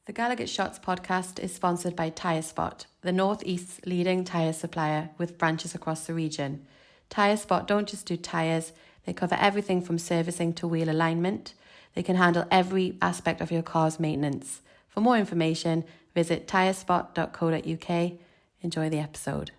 The GallowgateShots podcast is sponsored by Tyre Spot, the North East's leading tyre supplier with branches across the region. Tyre Spot don't just do tyres, they cover everything from servicing to wheel alignment. They can handle every aspect of your car's maintenance. For more information, visit tyrespot.co.uk. Enjoy the episode.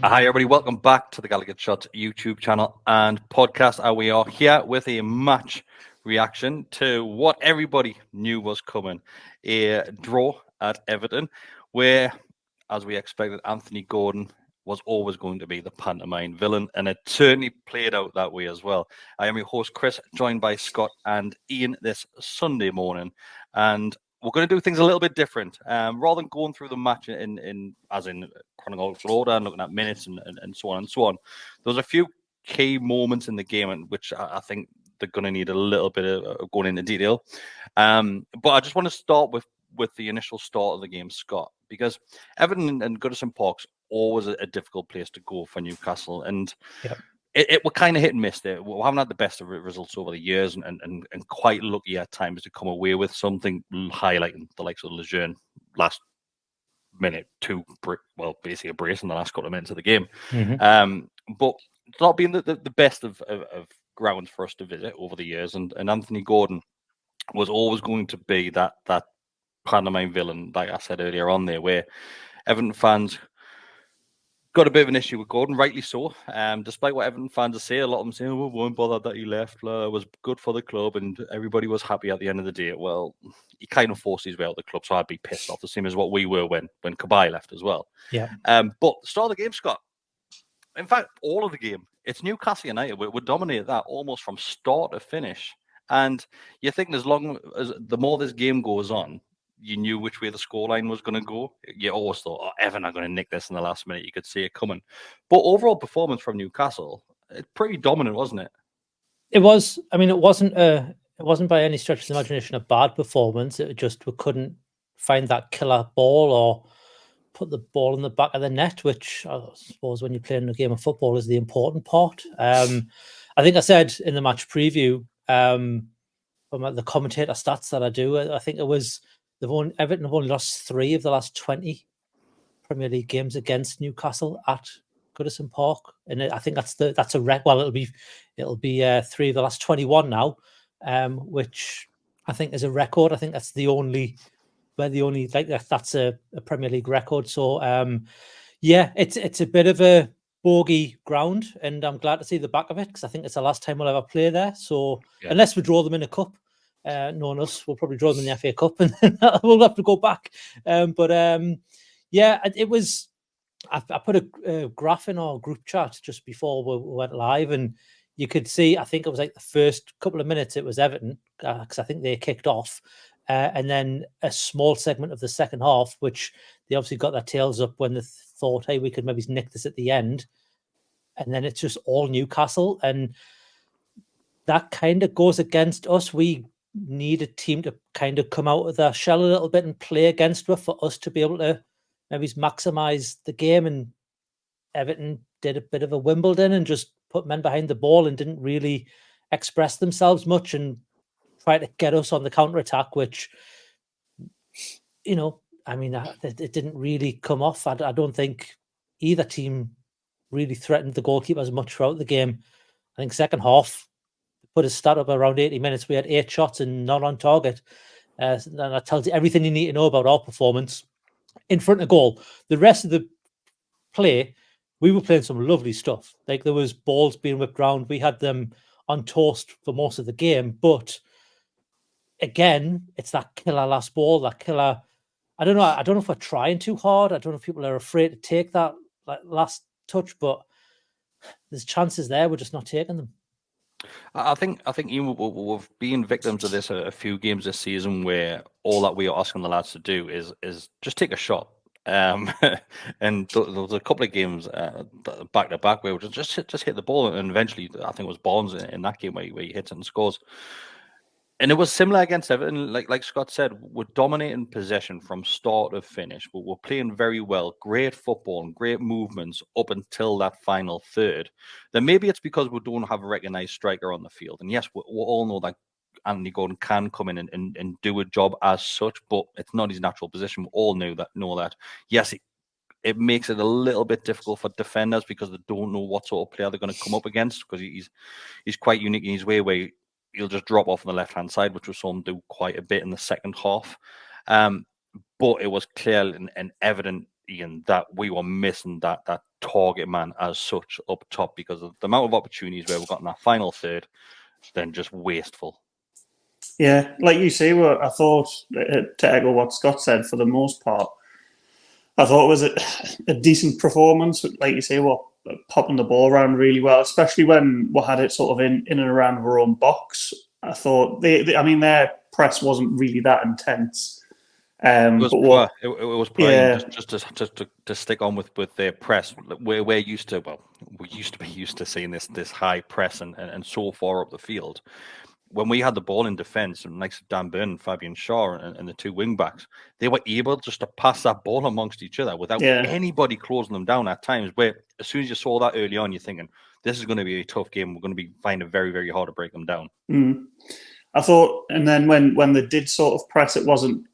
Hi everybody, welcome back to the GallowgateShots YouTube channel and podcast. We are here with a match reaction to what everybody knew was coming. A draw at Everton, where, as we expected, Anthony Gordon was always going to be the pantomime villain, and it certainly played out that way as well. I am your host, Kris, joined by Scott and Iain this Sunday morning, and we're going to do things a little bit different. Rather than going through the match in chronological order and looking at minutes and so on and so on, there's a few key moments in the game in which I think they're going to need a little bit of going into detail. But I just want to start with the initial start of the game, Scott, because Everton and Goodison Park's always a difficult place to go for Newcastle, and It were kind of hit and miss there. We haven't had the best of results over the years, and quite lucky at times to come away with something, highlighting the likes of Lejeune last minute basically a brace in the last couple of minutes of the game. But it's not been the best of grounds for us to visit over the years, and Anthony Gordon was always going to be that pantomime villain, like I said earlier on there, where Everton fans got a bit of an issue with Gordon, rightly so. Despite what Everton fans say, a lot of them saying, "Oh, we weren't bothered that he left. It was good for the club, and everybody was happy at the end of the day." Well, he kind of forced his way out of the club, so I'd be pissed off. The same as what we were when Kabay left as well. Yeah. But the start of the game, Scott. In fact, all of the game, it's Newcastle United. We dominate that almost from start to finish. And you think as long as the more this game goes on, you knew which way the scoreline was going to go. You always thought, "Oh, Everton are going to nick this in the last minute." You could see it coming. But overall performance from Newcastle, it's pretty dominant, wasn't it? It was. I mean, it wasn't by any stretch of the imagination a bad performance. It just we couldn't find that killer ball or put the ball in the back of the net, which I suppose when you're playing a game of football is the important part. I think I said in the match preview, from the commentator stats that I do, I think it was Everton have only lost 3 of the last 20 Premier League games against Newcastle at Goodison Park, and I think that's a record. Well, it'll be 3 of the last 21 now, which I think is a record. I think that's that's a Premier League record. So it's a bit of a bogey ground, and I'm glad to see the back of it because I think it's the last time we'll ever play there. So unless we draw them in a cup. Knowing us, we'll probably draw them in the FA Cup, and then we'll have to go back. It was. I put a graph in our group chat just before we went live, and you could see. I think it was like the first couple of minutes it was Everton because I think they kicked off, and then a small segment of the second half, which they obviously got their tails up when they thought, "Hey, we could maybe nick this at the end," and then it's just all Newcastle, and that kind of goes against us. We need a team to kind of come out of their shell a little bit and play against us for us to be able to maybe maximize the game. And Everton did a bit of a Wimbledon and just put men behind the ball and didn't really express themselves much and try to get us on the counter-attack, which, it didn't really come off. I don't think either team really threatened the goalkeeper as much throughout the game. I think second half, put a stat up around 80 minutes. We had 8 shots and not on target. And that tells you everything you need to know about our performance in front of goal. The rest of the play, we were playing some lovely stuff. Like there was balls being whipped around. We had them on toast for most of the game. But again, it's that killer last ball, that killer. I don't know if we're trying too hard. I don't know if people are afraid to take that last touch, but there's chances there. We're just not taking them. I think we've been victims of this a few games this season where all that we are asking the lads to do is just take a shot. And there was a couple of games back to back where we just hit the ball, and eventually I think it was Barnes in that game where he hits it and scores. And it was similar against Everton. Like Scott said, we're dominating possession from start to finish. But we're playing very well, great football and great movements up until that final third. Then maybe it's because we don't have a recognised striker on the field. And yes, we all know that Anthony Gordon can come in and do a job as such, but it's not his natural position. We all know that. Yes, it makes it a little bit difficult for defenders because they don't know what sort of player they're going to come up against, because he's quite unique in his way where he'll just drop off on the left-hand side, which we saw him do quite a bit in the second half. But it was clear and evident, Iain, that we were missing that target man as such up top, because of the amount of opportunities where we got in that final third, then just wasteful. Yeah, like you say, I thought, to echo what Scott said, for the most part, I thought it was a decent performance. Like you say, we're popping the ball around really well, especially when we had it sort of in and around our own box. I thought, their press wasn't really that intense. It was poor. It was poor. Yeah. Just to stick on with their press, we're used to, we used to be used to seeing this high press and so far up the field. When we had the ball in defence, and like Dan Burn and Fabian Shaw and the two wing backs, they were able just to pass that ball amongst each other without anybody closing them down at times. Where as soon as you saw that early on, you're thinking, this is going to be a tough game. We're going to be finding it very, very hard to break them down. I thought, and then when they did sort of press, it wasn't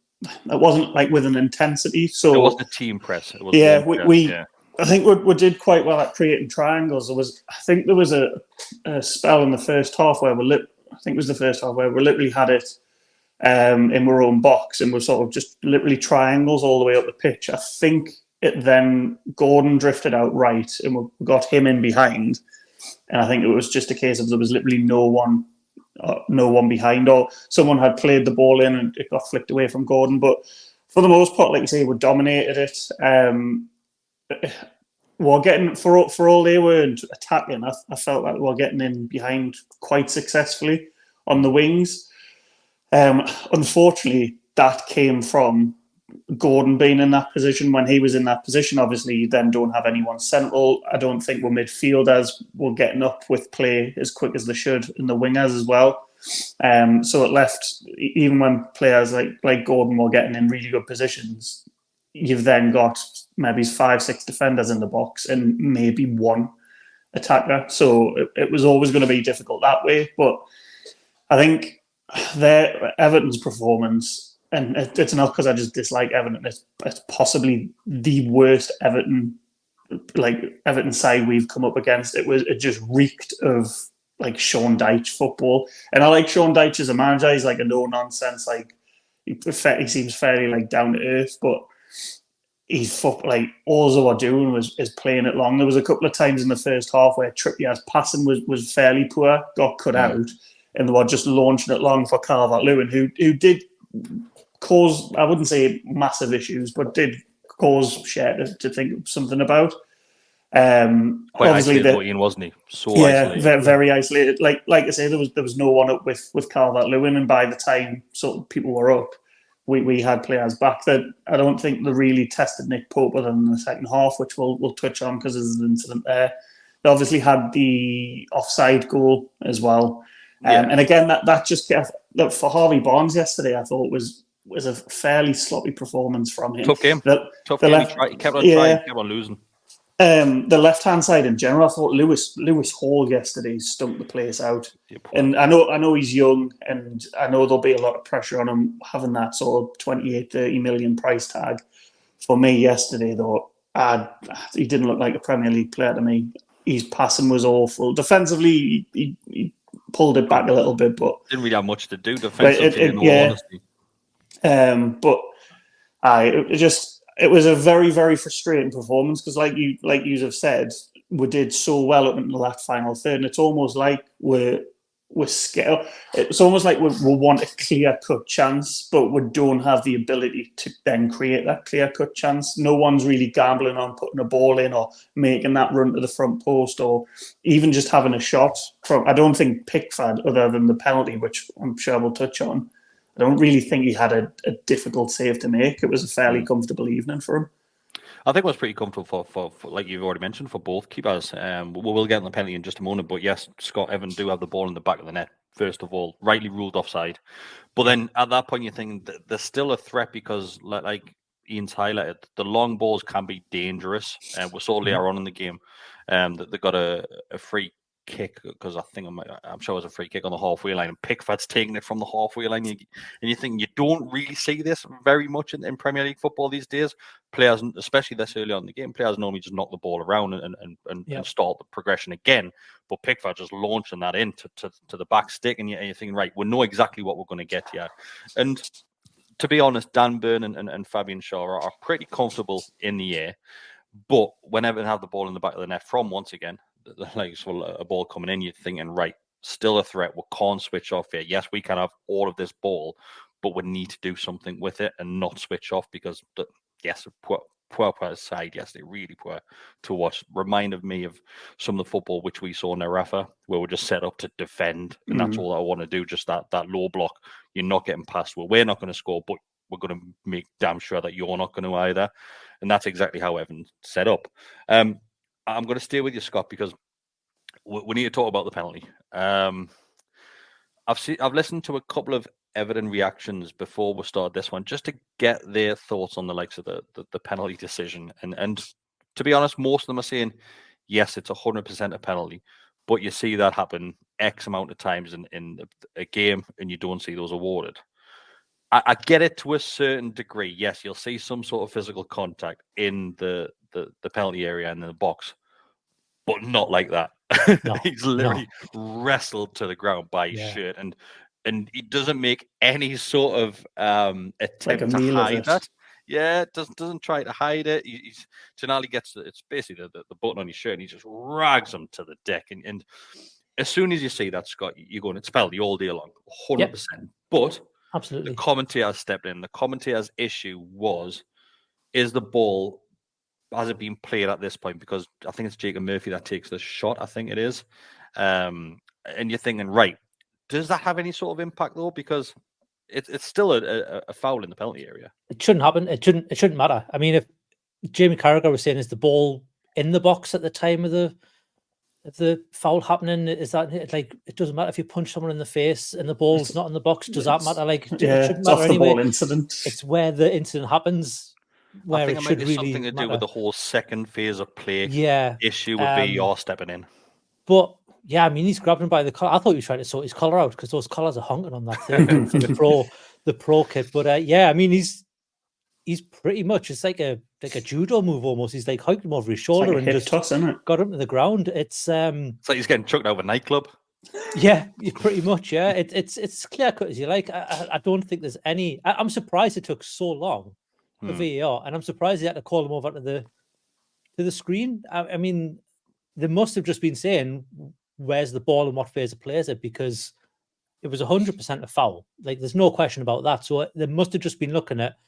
like with an intensity. So it wasn't a team press. It was I think we did quite well at creating triangles. There was a spell in the first half where we literally had it in our own box, and we're sort of just literally triangles all the way up the pitch. I think then Gordon drifted out right, and we got him in behind. And I think it was just a case of there was literally no one behind, or someone had played the ball in and it got flicked away from Gordon. But for the most part, like you say, we dominated it. We're getting, for all they were attacking, I felt like we're getting in behind quite successfully on the wings. Unfortunately, that came from Gordon being in that position. When he was in that position, obviously you then don't have anyone central. I don't think we're midfielders were getting up with play as quick as they should, and the wingers as well. So it left, even when players like Gordon were getting in really good positions, you've then got maybe 5-6 defenders in the box and maybe one attacker. So it was always going to be difficult that way. But I think Everton's performance, and it's not because I just dislike Everton, it's possibly the worst Everton side we've come up against. It just reeked of like Sean Dyche football. And I like Sean Dyche as a manager. He's like a no-nonsense, like he seems fairly like down to earth, but he's all they were doing is playing it long. There was a couple of times in the first half where Trippier's passing was fairly poor, got cut out, and they were just launching it long for Calvert-Lewin, who did cause, I wouldn't say massive issues, but did cause Cher to think something about. Quite isolated, Iain, wasn't he? Isolated. Very isolated. Like I say, there was no one up with Calvert-Lewin, and by the time sort of people were up, we had players back that I don't think they really tested Nick Pope other than the second half, which we'll touch on because there's an incident there. They obviously had the offside goal as well. And again, that just for Harvey Barnes yesterday, I thought was a fairly sloppy performance from him. Tough game. Tough game. He kept on trying, kept on losing. The left-hand side in general, I thought Lewis Hall yesterday stunk the place out. And I know he's young, and I know there'll be a lot of pressure on him having that sort of 28-30 million price tag. For me yesterday, though, he didn't look like a Premier League player to me. His passing was awful. Defensively, he pulled it back a little bit, but didn't really have much to do defensively, in all honesty. It was a very, very frustrating performance because, like you have said, we did so well up until that final third, and it's almost like we're scared. It's almost like we want a clear-cut chance, but we don't have the ability to then create that clear-cut chance. No one's really gambling on putting a ball in or making that run to the front post or even just having a shot. I don't think Pickford, other than the penalty, which I'm sure we'll touch on, I don't really think he had a difficult save to make. It was a fairly comfortable evening for him. I think it was pretty comfortable for like you've already mentioned, for both keepers. We'll get on the penalty in just a moment, but yes, Scott Evans do have the ball in the back of the net. First of all, rightly ruled offside. But then at that point, you think that there's still a threat because, like Iain's highlighted, the long balls can be dangerous. We saw later on in the game that they got a free kick, because I think I'm sure it was a free kick on the halfway line, and Pickford's taking it from the halfway line. And you think you don't really see this very much in Premier League football these days. Players, especially this early on in the game, players normally just knock the ball around and start the progression again. But Pickford just launching that into the back stick, and you're thinking, right, we know exactly what we're going to get here. And to be honest, Dan Burn and Fabian Schär are pretty comfortable in the air. But whenever they have the ball in the back of the net from, once again, like a ball coming in, you're thinking, right, still a threat. We can't switch off here. Yes, we can have all of this ball, but we need to do something with it and not switch off, because poor side, yes, they're really poor to watch. Reminded me of some of the football which we saw in Rafa, where we're just set up to defend, and that's all I want to do, just that low block. You're not getting past. Well, we're not going to score, but we're going to make damn sure that you're not going to either. And that's exactly how Evans set up. I'm going to stay with you, Scott, because we need to talk about the penalty. I've listened to a couple of Everton reactions before we start this one, just to get their thoughts on the likes of the penalty decision. And to be honest, most of them are saying, yes, it's 100% a penalty, but you see that happen X amount of times in a game, and you don't see those awarded. I get it to a certain degree. Yes, you'll see some sort of physical contact in the penalty area and in the box, but not like that. No, he's literally wrestled to the ground by his shirt, and he doesn't make any sort of attempt to hide that. Yeah, doesn't try to hide it. Tonali gets it's basically the button on his shirt, and he just rags him to the deck. And as soon as you see that, Scott, you're going, it's penalty all day long, 100%. But absolutely, the commentator stepped in. The commentator's issue is the ball, has it been played at this point? Because I think it's Jacob Murphy that takes the shot. I think it is. And you're thinking, right, does that have any sort of impact though? Because it's still a foul in the penalty area. It shouldn't happen. It shouldn't matter. I mean, if Jamie Carragher was saying, is the ball in the box at the time of the foul happening? Is that like, it doesn't matter if you punch someone in the face and the ball's not in the box? Does that matter? Like, it shouldn't matter anyway. Ball incident. It's where the incident happens. I think it might be something to do with the whole second phase of play issue with VAR stepping in. But yeah, I mean, he's grabbing him by the collar. I thought he was trying to sort his collar out, because those collars are honking on that thing for the pro kit. But yeah, I mean, he's pretty much, it's like a judo move almost. He's like hiked him over his shoulder and just got him to the ground. It's like he's getting chucked out of a nightclub. Yeah, pretty much. Yeah, it's clear cut as you like. I don't think there's any. I'm surprised it took so long for VAR, and I'm surprised they had to call him over to the screen. I mean, they must have just been saying, where's the ball and what phase of play is it? Because it was 100% a foul. Like, there's no question about that. So they must have just been looking at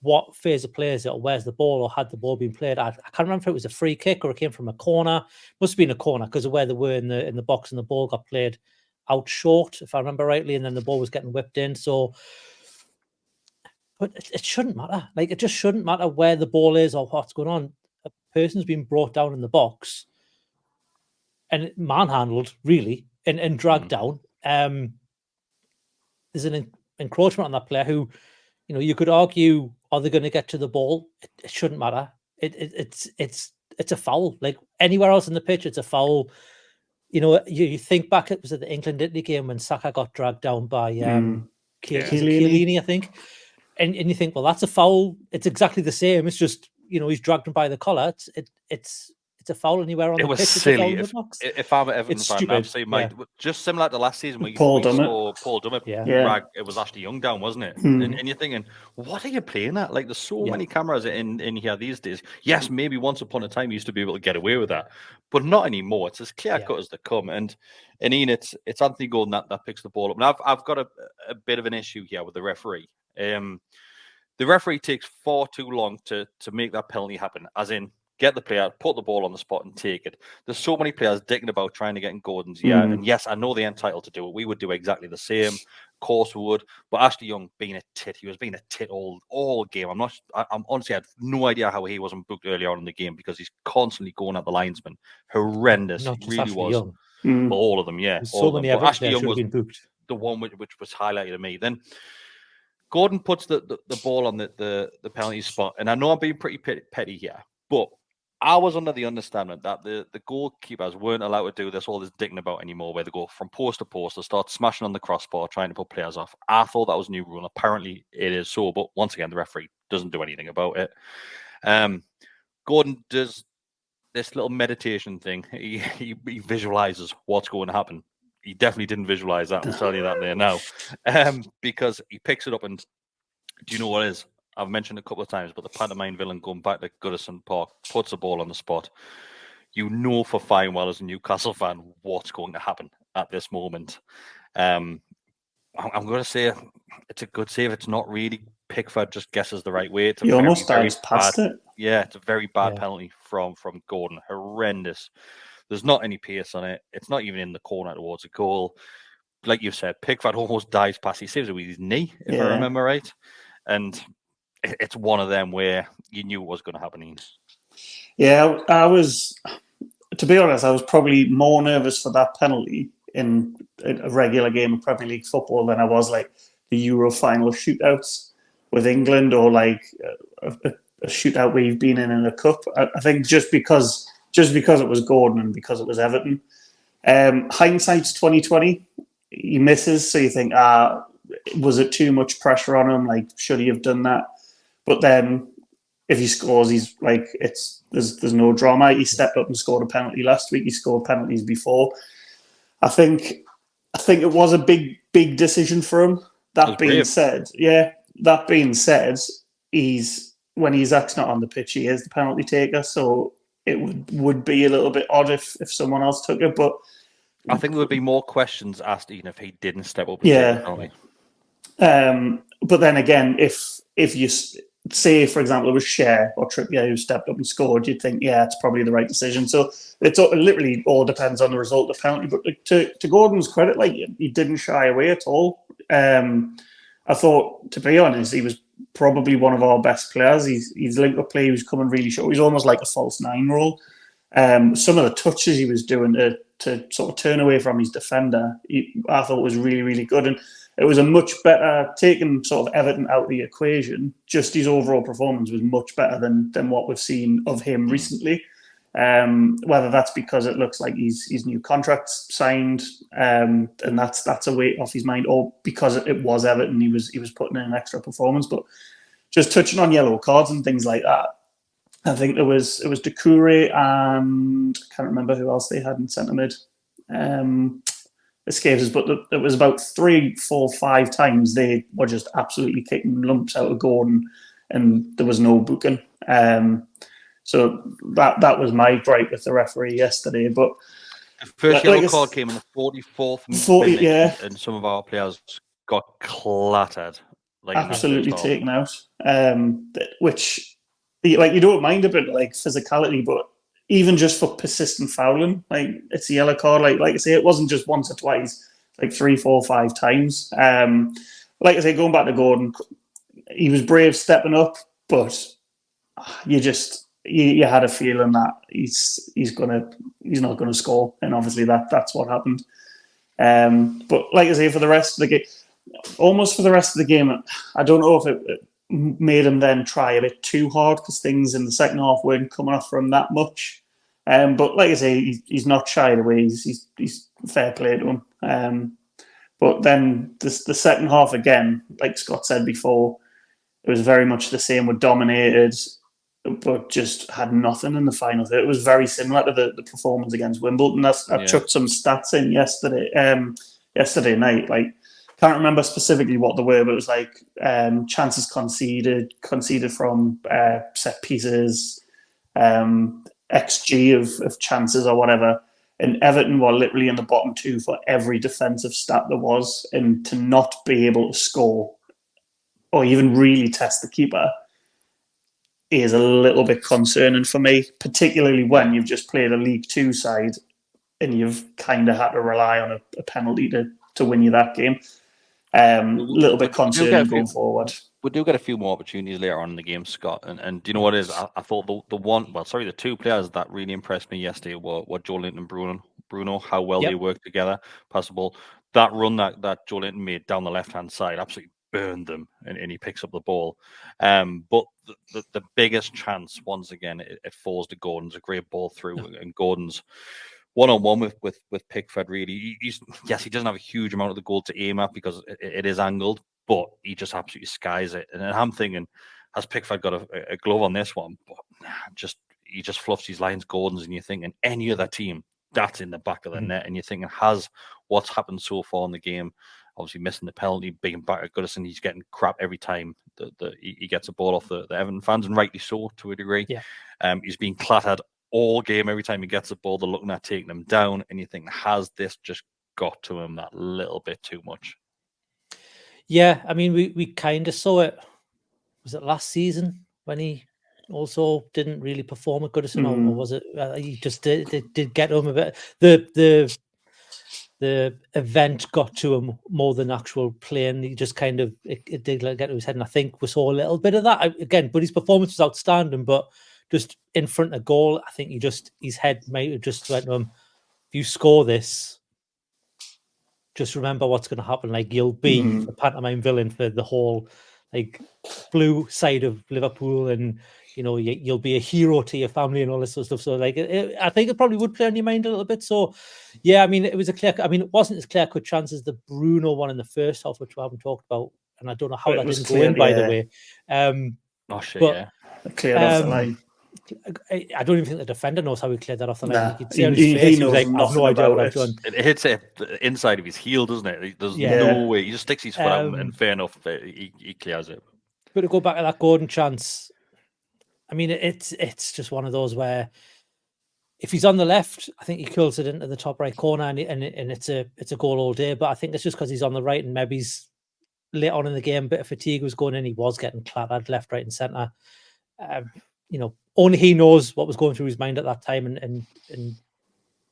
what phase of play is it, or where's the ball, or had the ball been played. I can't remember if it was a free kick or it came from a corner. Must have been a corner, because of where they were in the box, and the ball got played out short, if I remember rightly, and then the ball was getting whipped in. So, but it shouldn't matter. Like, it just shouldn't matter where the ball is or what's going on. A person's been brought down in the box and manhandled, really, and dragged down. There's an encroachment on that player who, you know, you could argue, are they going to get to the ball? It shouldn't matter. It's a foul. Like, anywhere else in the pitch, it's a foul. You know, you think back, it was at the England-Italy game when Saka got dragged down by Chiellini, I think. And you think, well, that's a foul. It's exactly the same. It's just, you know, he's dragged him by the collar. It's a foul anywhere on the pitch. It was silly. If I'm an Everton fan, I'd say, just similar to last season, we saw Paul Dummett drag, it was Ashley Young down, wasn't it? And you're thinking, what are you playing at? Like, there's so many cameras in here these days. Yes, maybe once upon a time you used to be able to get away with that, but not anymore. It's as clear cut as they come. And Iain, it's Anthony Gordon that picks the ball up. And I've got a bit of an issue here with the referee. The referee takes far too long to make that penalty happen, as in get the player, put the ball on the spot and take it. There's so many players dicking about trying to get in Gordon's ear. And yes, I know they're entitled to do it. We would do exactly the same. Of course we would. But Ashley Young being a tit, he was being a tit all game. I'm honestly, I had no idea how he wasn't booked earlier on in the game, because he's constantly going at the linesman. Horrendous. Not He just really Ashley was. Young. Well, all of them, yeah. There's all so of them. many But Everton Ashley players Young should have was been booked. the one which was highlighted to me. Then Gordon puts the ball on the penalty spot, and I know I'm being pretty petty here, but I was under the understanding that the goalkeepers weren't allowed to do all this dicking about anymore, where they go from post to post, they start smashing on the crossbar, trying to put players off. I thought that was a new rule. Apparently it is so, but once again, the referee doesn't do anything about it. Gordon does this little meditation thing. He visualizes what's going to happen. He definitely didn't visualize that. I'm telling you that there now. Because he picks it up, and do you know what it is? I've mentioned a couple of times, but the pantomime villain going back to Goodison Park puts the ball on the spot. You know for fine well as a Newcastle fan what's going to happen at this moment. I'm going to say it's a good save. It's not really. Pickford just guesses the right way. It's he almost dives past it. Yeah, it's a very bad penalty from Gordon. Horrendous. There's not any pace on it. It's not even in the corner towards a goal. Like you said, Pickford almost dives past. He saves it with his knee, if I remember right. And it's one of them where you knew it was going to happen, Iain. Yeah, I was, to be honest, I was probably more nervous for that penalty in a regular game of Premier League football than I was like the Euro final shootouts with England, or like a shootout we've been in a cup. I think just because it was Gordon and because it was Everton. Hindsight's 2020. He misses, so you think, was it too much pressure on him? Like, should he have done that? But then, if he scores, he's like, there's no drama. He stepped up and scored a penalty last week. He scored penalties before. I think it was a big decision for him. That being said, when he's actually not on the pitch, he is the penalty taker. So it would be a little bit odd if someone else took it. But I think there would be more questions asked even if he didn't step up and take the penalty. But then again, if you say, for example, it was Cher or Trippier who stepped up and scored, you'd think, yeah, it's probably the right decision. So it literally all depends on the result of the penalty. But to Gordon's credit, like, he didn't shy away at all. I thought, to be honest, he was probably one of our best players. He's linked up play. He was coming really short. He's almost like a false nine role. Some of the touches he was doing to sort of turn away from his defender, I thought was really, really good. And it was a much better, taking sort of Everton out of the equation, just his overall performance was much better than what we've seen of him recently. Whether that's because it looks like his new contract's signed, and that's a weight off his mind, or because it was Everton, he was putting in an extra performance. But just touching on yellow cards and things like that, I think it was Doucouré and I can't remember who else they had in centre mid. Escapes us, but it was about 3, 4, 5 times they were just absolutely kicking lumps out of Gordon, and there was no booking. So that was my gripe with the referee yesterday. But the first yellow card came in the 44th minute, and some of our players got clattered, like absolutely taken out. Which, like, you don't mind a bit like physicality, but even just for persistent fouling, like, it's a yellow card. Like I say, it wasn't just once or twice, like 3, 4, 5 times. Like I say, going back to Gordon, he was brave stepping up, but you had a feeling that he's not gonna score, and obviously that's what happened. But like I say, for the rest of the game, I don't know if it made him then try a bit too hard, because things in the second half weren't coming off for him that much. But like I say, he's not shied away. He's fair play to him. But then the second half again, like Scott said before, it was very much the same. We're dominated, but just had nothing in the final third. It was very similar to the performance against Wimbledon. I chucked some stats in yesterday night. Like, can't remember specifically what they were, but it was like chances conceded from set pieces, XG of chances or whatever. And Everton were literally in the bottom 2 for every defensive stat there was. And to not be able to score or even really test the keeper is a little bit concerning for me, particularly when you've just played a League Two side and you've kind of had to rely on a penalty to win you that game. A little bit concerning going forward. We do get a few more opportunities later on in the game, Scott. And do you know what it is? I thought the two players that really impressed me yesterday were Joe Linton and Bruno, how well they worked together. Possible that run that Joe Linton made down the left-hand side absolutely burned them, and he picks up the ball. But the biggest chance, once again, it falls to Gordon. It's a great ball through, and Gordon's one-on-one with Pickford. Really, he doesn't have a huge amount of the goal to aim at because it is angled, but he just absolutely skies it. And I'm thinking, has Pickford got a glove on this one? But he just fluffs these lines, Gordon's, and you're thinking any other team that's in the back of the net, and you're thinking, has what's happened so far in the game, obviously missing the penalty, being back at Goodison, he's getting crap every time that he gets a ball off the Everton fans, and rightly so to a degree. He's being clattered all game. Every time he gets the ball, they're looking at taking him down, and you think, has this just got to him that little bit too much? Yeah, I mean, we kind of saw it. Was it last season when he also didn't really perform at Goodison, or was it he just did get him a bit? The event got to him more than actual playing. He just kind of it did get to his head, and I think we saw a little bit of that again. But his performance was outstanding. But just in front of goal, I think his head might have just went to him. If you score this, just remember what's going to happen. Like, you'll be the pantomime villain for the whole blue side of Liverpool, and you'll be a hero to your family and all this sort of stuff. So I think it probably would play on your mind a little bit. So yeah, I mean, it was it wasn't as clear cut chance as the Bruno one in the first half, which we haven't talked about, and I don't know how that didn't go in, by the way. Cleared off the line. I don't even think the defender knows how he cleared that off the line. Nah, you could see on his face, he was like, I've no idea what I've done. It hits the inside of his heel, doesn't it? There's no way. He just sticks his foot out, and fair enough, he clears it. But to go back to that Gordon chance, I mean, it's just one of those where if he's on the left, I think he curls it into the top right corner, and it's a goal all day. But I think it's just because he's on the right, and maybe he's late on in the game, a bit of fatigue was going in. He was getting clattered left, right, and centre. Only he knows what was going through his mind at that time and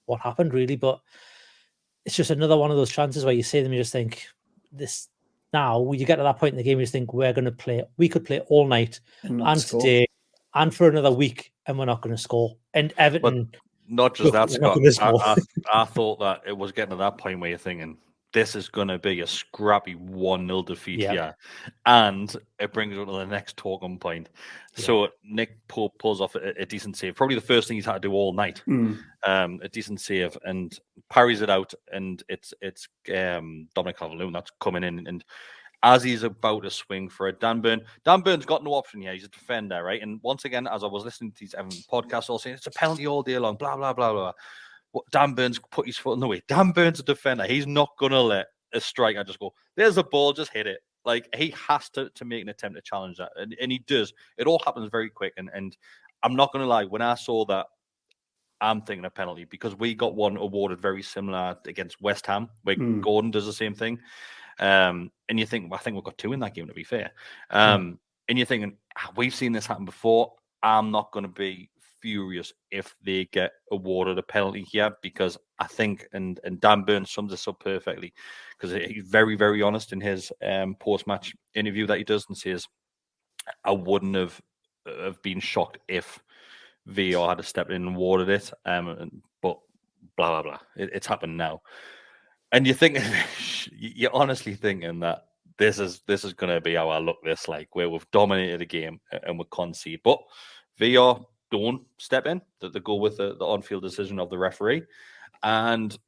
what happened, really. But it's just another one of those chances where you see them, you just think, this now, when you get to that point in the game, you just think, we could play all night and today and for another week, and we're not going to score. And Everton, but not just that, Scott. I thought that it was getting to that point where you're thinking, this is going to be a scrappy 1-0 defeat here. And it brings us to the next talking point. So Nick pulls off a decent save. Probably the first thing he's had to do all night. A decent save, and parries it out. And it's Dominic Calvert-Lewin that's coming in. And as he's about to swing for it, Dan Burn's got no option here. He's a defender, right? And once again, as I was listening to these podcasts, all saying it's a penalty all day long, blah, blah, blah, blah. Dan Burns put his foot in the way. Dan Burns a defender. He's not going to let a striker just go, there's a ball, just hit it. He has to make an attempt to challenge that. And he does. It all happens very quick. And I'm not going to lie, when I saw that, I'm thinking a penalty, because we got one awarded very similar against West Ham, where Gordon does the same thing. And you think, I think we've got two in that game, to be fair. And you're thinking, we've seen this happen before. I'm not going to be furious if they get awarded a penalty here, because I think, and Dan Burns sums this up perfectly, because he's very, very honest in his post-match interview that he does, and says, I wouldn't have been shocked if VAR had stepped in and awarded it, but blah, blah, blah. It's happened now. And you think, you're honestly thinking that this is going to be how I look this, where we've dominated the game and we concede, but VAR don't step in, that they go with the on-field decision of the referee. And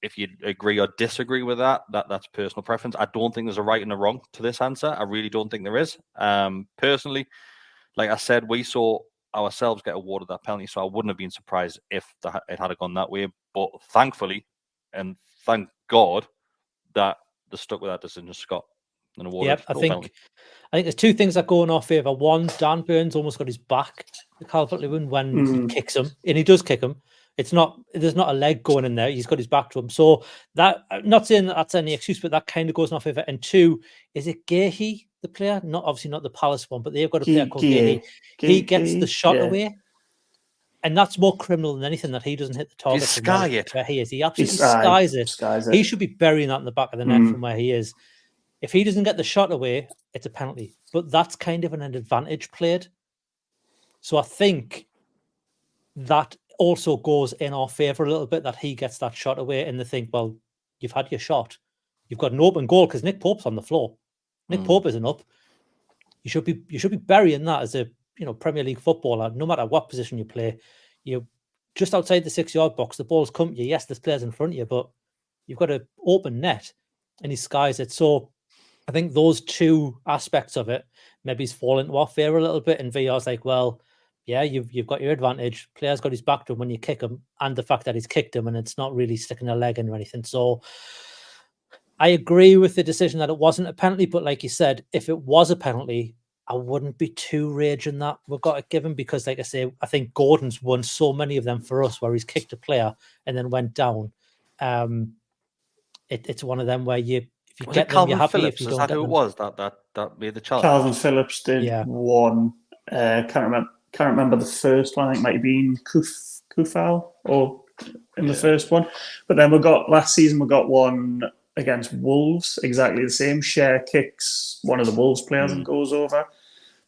if you agree or disagree with that's personal preference. I don't think there's a right and a wrong to this answer. I really don't think there is. Personally, like I said, we saw ourselves get awarded that penalty, so I wouldn't have been surprised if it had gone that way. But thankfully, and thank God, that they stuck with that decision, Scott. And awarded I think there's two things that go in our favour. One, Dan Burns almost got his back to Calvert-Lewin when he kicks him, and he does kick him. There's not a leg going in there. He's got his back to him. So that, I'm not saying that's any excuse, but that kind of goes in our favour. And two, is it Gahey the player, obviously not the Palace one, but they've got a player called Gay. He gets the shot yeah. away. And that's more criminal than anything, that he doesn't hit the target from where he is. He absolutely skies it. He should be burying that in the back of the net from where he is. If he doesn't get the shot away, it's a penalty. But that's kind of an advantage played. So I think that also goes in our favour a little bit, that he gets that shot away, and they think, well, you've had your shot. You've got an open goal because Nick Pope's on the floor. Nick Pope isn't up. You should be burying that as a Premier League footballer, no matter what position you play. You're just outside the 6-yard box, the ball's come to you. Yes, there's players in front of you, but you've got an open net, and he skies it. So I think those two aspects of it, maybe he's fallen into our favour a little bit, and VR's like, well, yeah, you've got your advantage. Player's got his back to him when you kick him, and the fact that he's kicked him and it's not really sticking a leg in or anything. So I agree with the decision that it wasn't a penalty, but like you said, if it was a penalty, I wouldn't be too raging that we've got to give him, because, like I say, I think Gordon's won so many of them for us where he's kicked a player and then went down. It's one of them where if you get them, you're happy. Phillips, if you is don't that who it was that made the challenge? Calvin Phillips did one. Can't remember the first one. I think it might have been Kufal or in the first one. But then last season we got one against Wolves, exactly the same. Share kicks one of the Wolves players and goes over.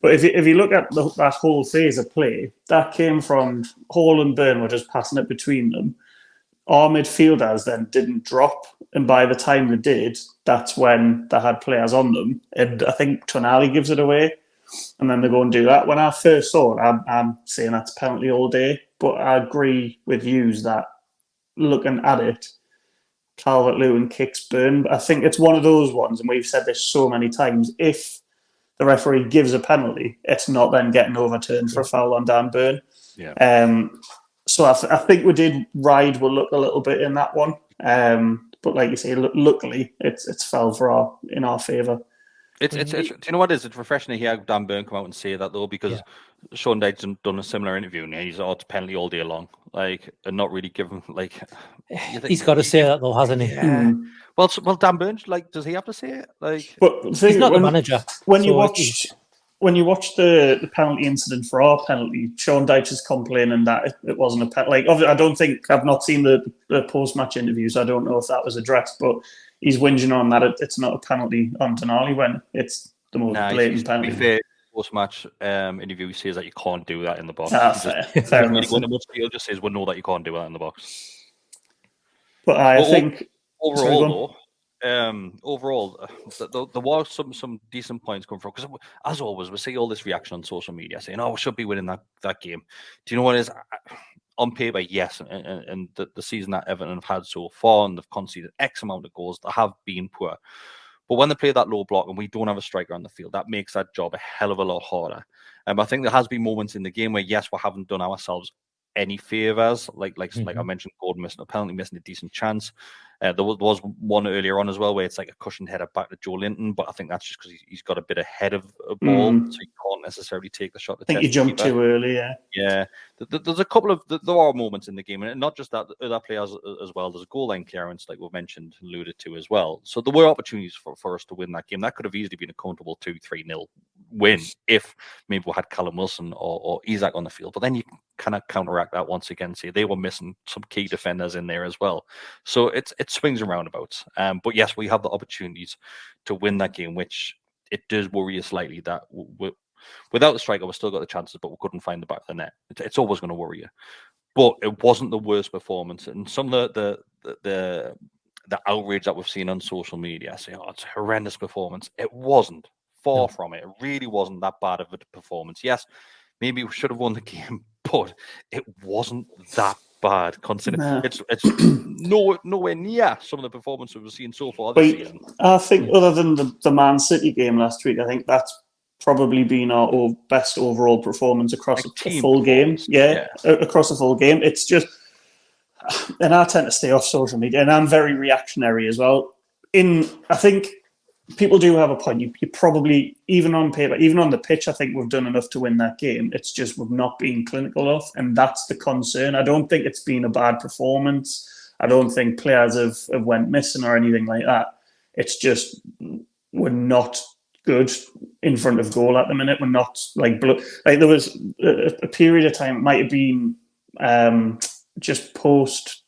But if you look at that whole phase of play, that came from Hall and Byrne were just passing it between them. Our midfielders then didn't drop, and by the time they did, that's when they had players on them. And I think Tonali gives it away, and then they go and do that. When I first saw it, I'm saying that's penalty all day, but I agree with you that looking at it, Calvert-Lewin kicks Byrne. But I think it's one of those ones, and we've said this so many times, if the referee gives a penalty, it's not then getting overturned for a foul on Dan Byrne. Yeah. So I think we did ride with luck a little bit in that one. But like you say, luckily it's fell in our favour. Do you know what it is? It's refreshing to hear Dan Byrne come out and say that, though, because Sean Dyche's done a similar interview and he's it's penalty all day long, and not really given he's got to say that though, hasn't he? Yeah. Well, Dan Byrne, does he have to say it? But he's not the manager. When you watch the penalty incident for our penalty, Sean Dyche is complaining that it wasn't a penalty. I've not seen the post-match interview, so I don't know if that was addressed, but he's whinging on that it's not a penalty on Tonali when it's the most blatant penalty. To be fair, post-match interview, he says that you can't do that in the box. Fair enough. He'll just says, "Well, no, that you can't do that in the box." But I think overall, there was some decent points coming from, because as always we see all this reaction on social media saying, "Oh, we should be winning that game." Do you know what it is? On paper, yes, and the season that Everton have had so far, and they've conceded X amount of goals, they have been poor. But when they play that low block and we don't have a striker on the field, that makes that job a hell of a lot harder. I think there has been moments in the game where, yes, we haven't done ourselves any favours, like I mentioned, Gordon missing a penalty, missing a decent chance. There was one earlier on as well where it's like a cushioned header back to Joe Linton, but I think that's just because he's got a bit ahead of a ball, so he can't necessarily take the shot. I think he jumped too early, Yeah, there's a couple of there are moments in the game, and not just that, other players as well. There's a goal line clearance, like we've mentioned, alluded to as well. So there were opportunities for us to win that game. That could have easily been a comfortable 2-3-0 win if maybe we had Callum Wilson or Isak on the field. But then you kind of counteract that once again. See, they were missing some key defenders in there as well. So it swings and roundabouts. But yes, we have the opportunities to win that game, which it does worry us slightly that without the striker, we've still got the chances, but we couldn't find the back of the net. It's always going to worry you. But it wasn't the worst performance. And some of the outrage that we've seen on social media saying, "Oh, it's a horrendous performance." It wasn't. Far from it. It really wasn't that bad of a performance. Yes, maybe we should have won the game, but it wasn't that bad. Considering it's nowhere near some of the performances we've seen so far this season. I think other than the Man City game last week, I think that's probably been our best overall performance across a full game. Yeah, across a full game. It's just, and I tend to stay off social media, and I'm very reactionary as well. I think people do have a point. You probably, even on paper, even on the pitch, I think we've done enough to win that game. It's just we've not been clinical enough, and that's the concern. I don't think it's been a bad performance. I don't think players have went missing or anything like that. It's just we're not good in front of goal at the minute. We're not like there was a period of time, it might have been just post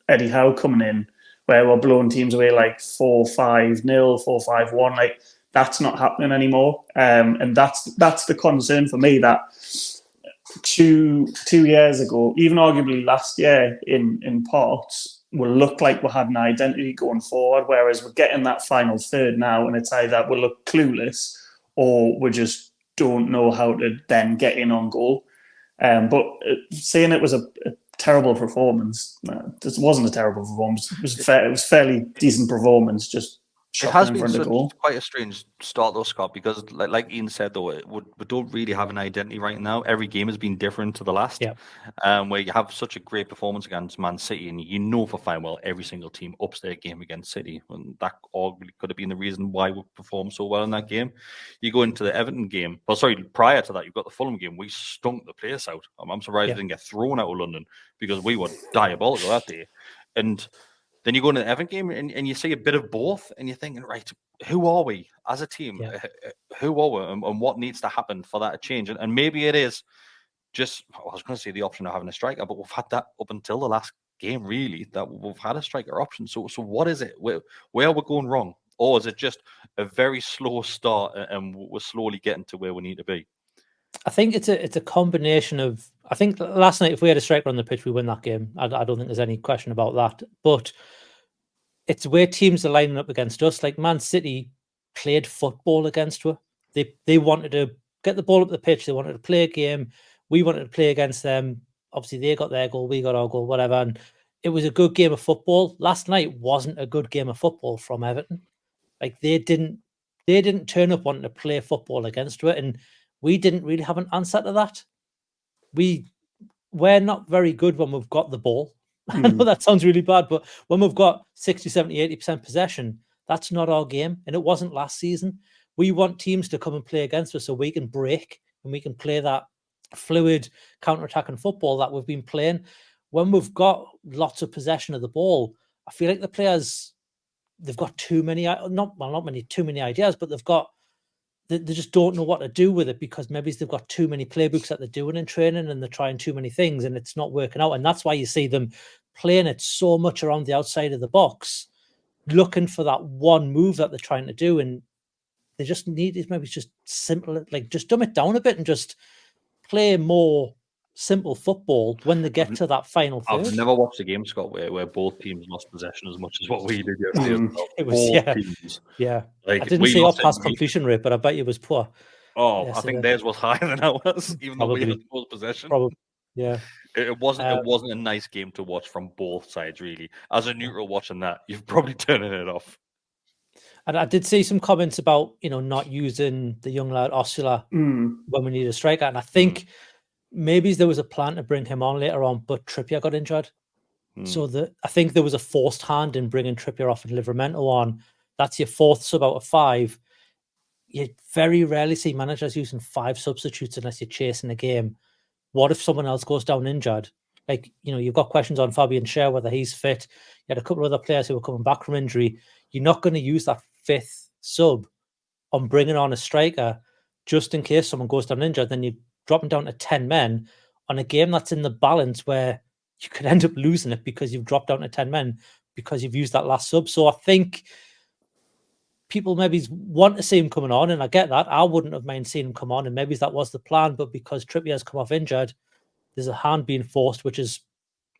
Eddie Howe coming in, where we're blowing teams away like 4-5-0, 4-5-1. Like, that's not happening anymore. And that's the concern for me, that 2 years ago, even arguably last year in parts, we looked like we had an identity going forward, whereas we're getting that final third now, and it's either we look clueless or we just don't know how to then get in on goal. But saying it was a terrible performance, this wasn't a terrible performance. It was a fairly decent performance, just it has been quite a strange start though, Scott, because like Iain said though, we don't really have an identity right now. Every game has been different to the last. Where you have such a great performance against Man City, and you know for fine well every single team ups their game against City, and that arguably could have been the reason why we performed so well in that game. You go into the Everton game, prior to that, you've got the Fulham game. We stunk the place out. I'm surprised we didn't get thrown out of London, because we were diabolical that day. And then you go into the Everton game and you see a bit of both, and you're thinking, right, who are we as a team? Who are we, and what needs to happen for that to change? And maybe it is just, I was going to say the option of having a striker, but we've had that up until the last game, really, that we've had a striker option. So what is it? Where are we going wrong? Or is it just a very slow start and we're slowly getting to where we need to be? I think it's a combination of, I think last night, if we had a striker on the pitch, we win that game. I don't think there's any question about that. But it's where teams are lining up against us. Like Man City played football against us. They wanted to get the ball up the pitch. They wanted to play a game. We wanted to play against them. Obviously, they got their goal, we got our goal, whatever. And it was a good game of football. Last night wasn't a good game of football from Everton. Like they didn't turn up wanting to play football against it, and we didn't really have an answer to that. We're not very good when we've got the ball. I know that sounds really bad, but when we've got 60, 70, 80% possession, that's not our game. And it wasn't last season. We want teams to come and play against us so we can break and we can play that fluid counter-attacking football that we've been playing. When we've got lots of possession of the ball, I feel like the players, they've got too many ideas, but they just don't know what to do with it, because maybe they've got too many playbooks that they're doing in training and they're trying too many things and it's not working out. And that's why you see them playing it so much around the outside of the box, looking for that one move that they're trying to do. And they just need it. Maybe it's just simple, like just dumb it down a bit and just play more simple football when they get to that final third. I've never watched a game, Scott, where both teams lost possession as much as what we did yesterday. It was teams. Like, I didn't say our pass completion rate, but I bet it was poor. Oh, I think theirs was higher than ours, even though we had most possession. Probably, yeah. It wasn't a nice game to watch from both sides, really. As a neutral watching that, you're probably turning it off. And I did see some comments about, not using the young lad Osula when we need a striker. And I think maybe there was a plan to bring him on later on, but Trippier got injured. So I think there was a forced hand in bringing Trippier off and Livramento on. That's your fourth sub out of 5. You very rarely see managers using 5 substitutes unless you're chasing a game. What if someone else goes down injured? Like, you've got questions on Fabian Schär, whether he's fit. You had a couple of other players who were coming back from injury. You're not going to use that 5th sub on bringing on a striker just in case someone goes down injured. Then you're dropping down to 10 men on a game that's in the balance where you could end up losing it because you've dropped down to 10 men because you've used that last sub. So I think people maybe want to see him coming on, and I get that. I wouldn't have minded seeing him come on, and maybe that was the plan. But because Trippier has come off injured, there's a hand being forced, which is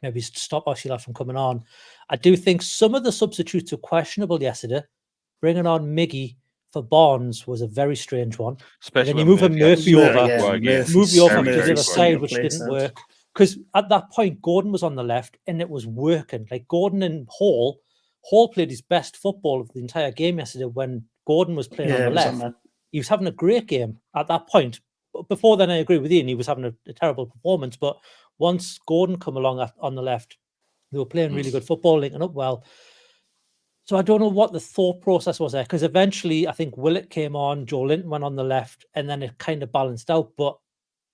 maybe to stop Osula from coming on. I do think some of the substitutes were questionable yesterday. Bringing on Miggy for Barnes was a very strange one. Especially when you move Murphy over to the other side, which didn't work. Because at that point, Gordon was on the left and it was working. Like Gordon and Hall played his best football of the entire game yesterday when Gordon was playing on the left. He was having a great game at that point. Before then, I agree with Iain, he was having a terrible performance. But once Gordon come along on the left, they were playing really good football, linking up well. So I don't know what the thought process was there, because eventually I think Willett came on, Joe Linton went on the left, and then it kind of balanced out. But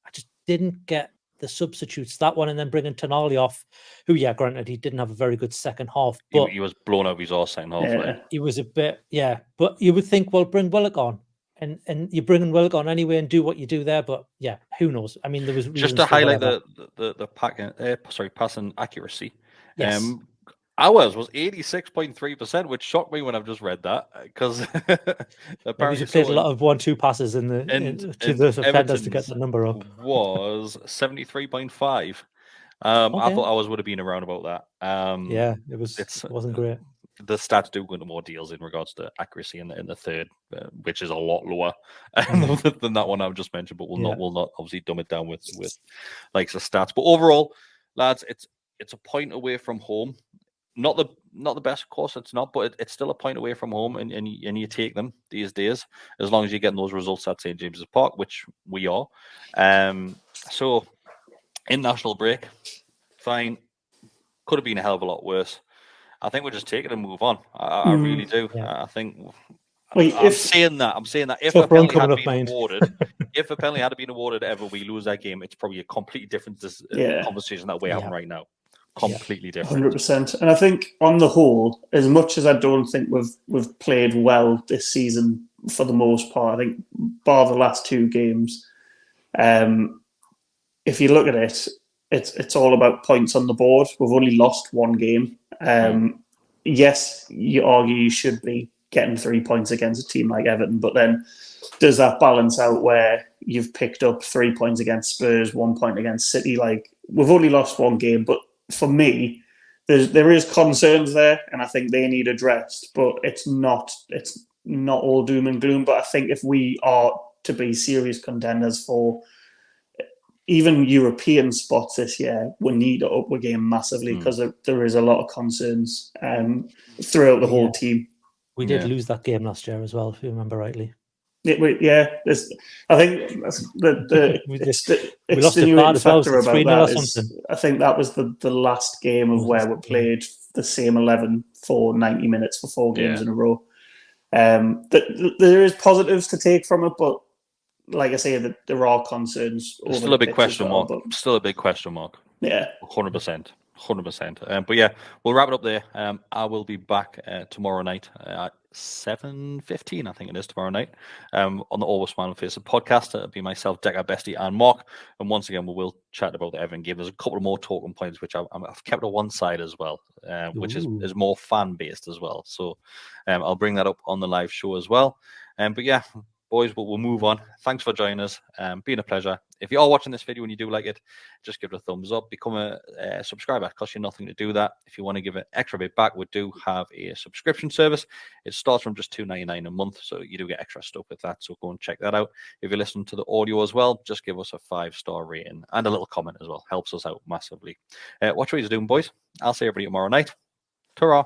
I just didn't get the substitutes, that one, and then bringing Tonali off, who, granted, he didn't have a very good second half. But he was blown out of his arse second half. He was a bit, but you would think, well, bring Willock on. and you bring in Wilk on anyway and do what you do there. But yeah, who knows? I mean, there was Just to highlight the passing accuracy. Yes. Ours was 86.3%, which shocked me when I've just read that because Maybe you played a lot of 1-2 passes to the defenders to get the number up. Was 73.5. I thought ours would have been around about that. Yeah, it wasn't great. The stats do go into more deals in regards to accuracy in the third, which is a lot lower than that one I've just mentioned. But we'll not obviously dumb it down with like the stats. But overall, lads, it's a point away from home. Not the best, of course, it's not, but it's still a point away from home, and you take them these days as long as you're getting those results at St James's Park, which we are. So in national break, fine, could have been a hell of a lot worse. I think we'll just take it and move on. I really do. Yeah. I think. Wait, I'm saying that if a penalty had been awarded, if a penalty had been awarded ever, we lose that game. It's probably a completely different conversation that we're having right now. Completely different. 100%. And I think on the whole, as much as I don't think we've played well this season for the most part, I think bar the last two games, if you look at it, it's all about points on the board. We've only lost one game. Yes, you argue you should be getting 3 points against a team like Everton, but then does that balance out where you've picked up 3 points against Spurs, 1 point against City? Like, we've only lost one game, but for me, there is concerns there, and I think they need addressed. But it's not all doom and gloom. But I think if we are to be serious contenders for even European spots this year, we need to up the game massively because there is a lot of concerns throughout the whole team. We did lose that game last year as well, if you remember rightly. I think we lost it bad as well. 3-0 or something. I think that was the last game of where we played the same 11 for 90 minutes for 4 games in a row. There is positives to take from it, but like I say, that there are concerns. Still a big question mark. Still a big question mark. Yeah, 100%. 100%. But yeah, we'll wrap it up there. I will be back tomorrow night at 7:15, I think it is, tomorrow night, on the Always Smiling Faces podcast. It'll be myself, Decker, Bestie, and Mark. And once again, we will chat about the Everton game. There's a couple of more talking points, which I've kept on one side as well, which is more fan-based as well. So I'll bring that up on the live show as well. But yeah, boys, we'll move on. Thanks for joining us. Been a pleasure. If you are watching this video and you do like it, just give it a thumbs up. Become a subscriber. It costs you nothing to do that. If you want to give it extra bit back, we do have a subscription service. It starts from just $2.99 a month, so you do get extra stuff with that. So go and check that out. If you're listening to the audio as well, just give us a 5-star rating and a little comment as well. Helps us out massively. Watch what you're doing, boys. I'll see everybody tomorrow night. Ta-ra.